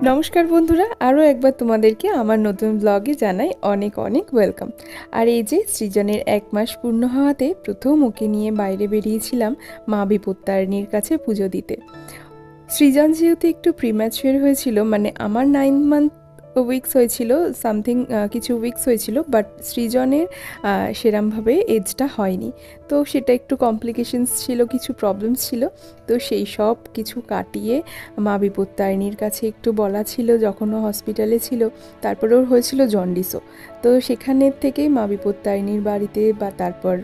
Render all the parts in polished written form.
নমস্কার বন্ধুরা, আরও একবার তোমাদেরকে আমার নতুন ব্লগে জানাই অনেক অনেক ওয়েলকাম। আর এই যে সৃজনের 1 মাস পূর্ণ হওয়াতে প্রথম ওকে নিয়ে বাইরে বেরিয়েছিলাম মা বিপত্তারিণীর কাছে পুজো দিতে। সৃজন যেহেতু একটু প্রিম্যাচুয়ার হয়েছিল, মানে আমার 9 মান্থ উইকস হয়েছিল, সামথিং কিছু উইকস হয়েছিল, বাট সৃজনের সেরমভাবে এজটা হয়নি। তো সেটা একটু কমপ্লিকেশনস ছিল, কিছু প্রবলেমস ছিল। তো সেই সব কিছু কাটিয়ে মা বিপত্তারিণীর কাছে একটু বলা ছিল যখন ও হসপিটালে ছিল। তারপর ওর হয়েছিল জন্ডিসও। তো সেখানের থেকেই মা বিপত্তারিণীর বাড়িতে বা তারপর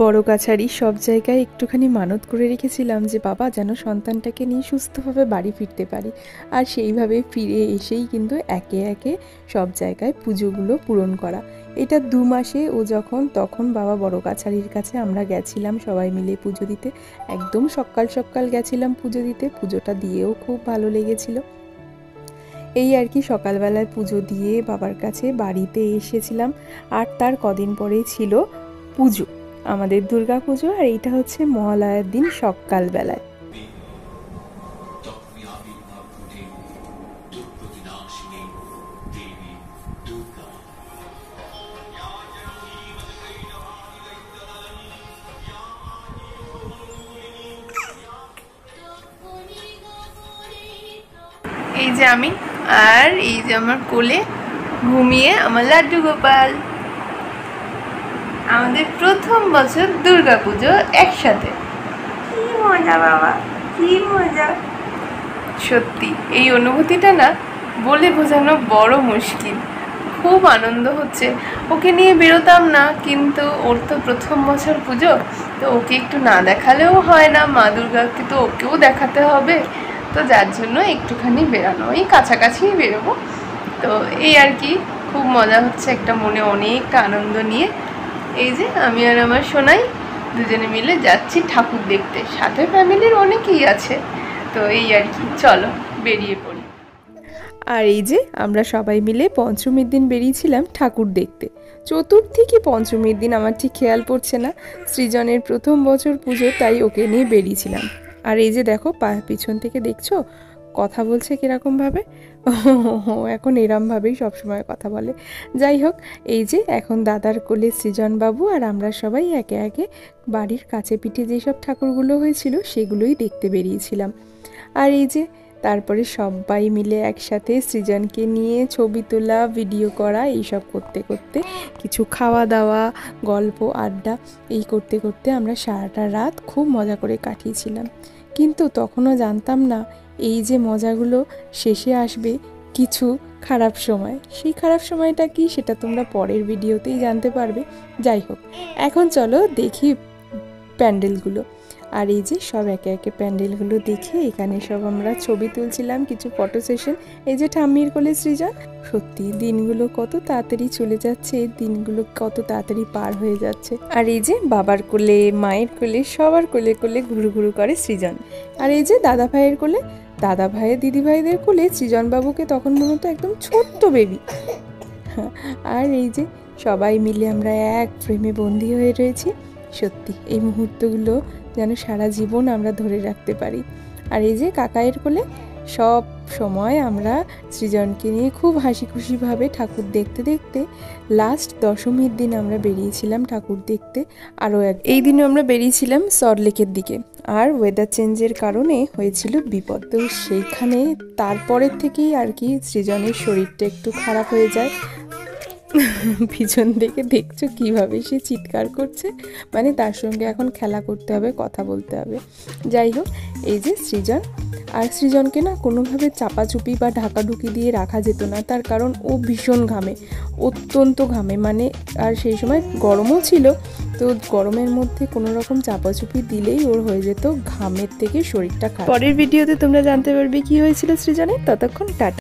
বড় কাছারি সব জায়গায় একটুখানি মানত করে রেখেছিলাম যে বাবা যেন সন্তানটাকে নিয়ে সুস্থভাবে বাড়ি ফিরতে পারি। আর সেইভাবে ফিরে এসেই কিন্তু একে একে সব জায়গায় পুজোগুলো পূরণ করা। এটা 2 মাসে ও যখন তখন বাবা বড় কাছারির কাছে আমরা গেছিলাম সবাই মিলে পুজো দিতে। একদম সকাল সকাল গেছিলাম পুজো দিতে, পুজোটা দিয়েও খুব ভালো লেগেছিল। এই আর কি, সকালবেলায় পুজো দিয়ে বাবার কাছে বাড়িতে এসেছিলাম। আর তার কদিন পরেই ছিল পুজো, আমাদের দুর্গা পুজো। আর এইটা হচ্ছে মহালয়ার দিন সকালবেলায়। এই যে আমি, আর এই যে আমার কোলে ঘুমিয়ে আমার লাড্ডু গোপাল। আমাদের প্রথম বছর দুর্গা পুজো একসাথে। কি মজা বাবা, কি মজা! সত্যি এই অনুভূতিটা না বলে বোঝানো বড় মুশকিল। খুব আনন্দ হচ্ছে। ওকে নিয়ে বেরোতাম না, কিন্তু ওর তো প্রথম বছর পুজো, তো ওকে একটু না দেখালেও হয় না। মা দুর্গাকে তো ওকেও দেখাতে হবে, তো যার জন্য একটুখানি বেরানো, এই কাছাকাছিই বেরোবো। তো এই আর কি, খুব মজা হচ্ছে, একটা মনে অনেকটা আনন্দ নিয়ে। এই যে আমি আর আমার সোনাই দুজনে মিলে যাচ্ছি ঠাকুর দেখতে, সাথে ফ্যামিলির অনেকেই আছে। তো এই আর কি, চলো বেরিয়ে পড়ি। আর এই যে আমরা সবাই মিলে পঞ্চমীর দিন বেরিয়েছিলাম ঠাকুর দেখতে। চতুর্থী কি পঞ্চমীর দিন আমার ঠিক খেয়াল পড়ছে না। সৃজনের প্রথম বছর পুজো, তাই ওকে নিয়ে বেরিয়েছিলাম। আর এই যে দেখো পিছন থেকে দেখছো কথা বলছে কিরকমভাবে। এখন এরমভাবেই সবসময় কথা বলে। যাই হোক, এই যে এখন দাদার কোলে সৃজনবাবু আর আমরা সবাই একে একে বাড়ির কাছে পিঠে যেসব ঠাকুরগুলো হয়েছিল সেগুলোই দেখতে বেরিয়েছিলাম। আর এই যে তারপরে সবাই মিলে একসাথে সৃজনকে নিয়ে ছবি তোলা, ভিডিও করা, এইসব করতে করতে কিছু খাওয়া দাওয়া, গল্প আড্ডা, এই করতে করতে আমরা সারাটা রাত খুব মজা করে কাটিয়েছিলাম। কিন্তু তখনও জানতাম না এই যে মজাগুলো শেষে আসবে কিছু খারাপ সময়। সেই খারাপ সময়টা কি সেটা তোমরা পরের ভিডিওতেই জানতে পারবে। যাই হোক, এখন চলো দেখি প্যান্ডেলগুলো। আর এই যে সব একে একে প্যান্ডেলগুলো দেখে এখানে সব আমরা ছবি তুলছিলাম, কিছু ফটো সেশন। এই যে ঠাম্মির কোলে সৃজন। সত্যি দিনগুলো কত তাড়াতাড়ি চলে যাচ্ছে, দিনগুলো কত তাড়াতাড়ি পার হয়ে যাচ্ছে। আর এই যে বাবার কোলে, মায়ের কোলে, সবার কোলে কোলে ঘুরু ঘুরু করে সৃজন। আর এই যে দাদা ভাইয়ের কোলে, দাদা ভাইয়ের দিদি ভাইদের কোলে সৃজনবাবুকে তখন মনে হতো একদম ছোট্ট বেবি। আর এই যে সবাই মিলে আমরা এক ফ্রেমে বন্দি হয়ে রয়েছি। সত্যি এই মুহূর্তগুলো যেন সারা জীবন আমরা ধরে রাখতে পারি। আর এই যে কাকায়ের কোলে সব সময় আমরা সৃজনকে নিয়ে খুব হাসি খুশিভাবে ঠাকুর দেখতে দেখতে লাস্ট দশমীর দিন আমরা বেরিয়েছিলাম ঠাকুর দেখতে। আরও এই দিনও আমরা বেরিয়েছিলাম সল্টলেকের দিকে। আর ওয়েদার চেঞ্জের কারণে হয়েছিল বিপদ। তো সেইখানে তারপরের থেকেই আর কি সৃজনের শরীরটা একটু খারাপ হয়ে যায়। পিছন থেকে দেখছো কিভাবে সে চিৎকার করছে, মানে তার সঙ্গে এখন খেলা করতে হবে, কথা বলতে হবে। যাই হোক, এই যে সৃজন, আর সৃজনকে না কোনোভাবে চাপাচুপি বা ঢাকাঢুকি দিয়ে রাখা যেত না, তার কারণ ও ভীষণ ঘামে, অত্যন্ত ঘামে, মানে আর সেই সময় গরমও ছিল। তো গরমের মধ্যে কোনো রকম চাপাচুপি দিলেই ওর হয়ে যেত ঘামের থেকে শরীরটা খারাপ। পরের ভিডিওতে তোমরা জানতে পারবে কি হয়েছিল সৃজনের। ততক্ষণ টাটা।